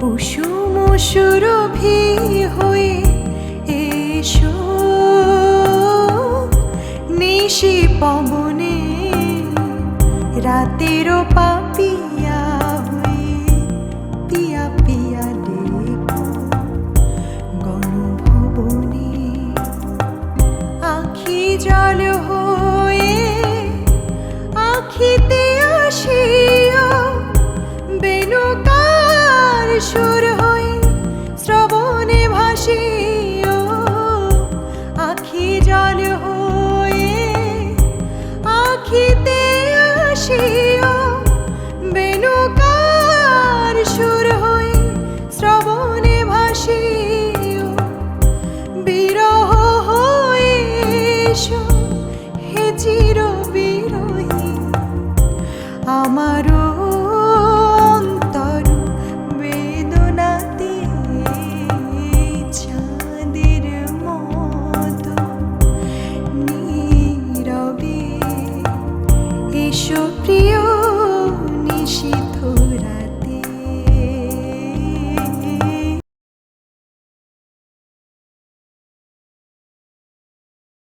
কুসুম সুরভি হয়ে এসো নিশি পবনে রাতেরও পাপিয়া হয়ে পিয়া পিয়া ডেকো গণভবনে আখি জল হয়ে আখিতে আসিও বেণুকার সুর হয়ে শ্রবণে ভাসিও আখি জল হয়ে আখিতে আসিও বেণুকার সুর হয়ে শ্রবণে ভাসিও বিরহ হয়ে এসো হে চির বিরহী আমারও অন্তর বেদনাতে চাঁদের মতো নীরবে এসো প্রিয় নিশি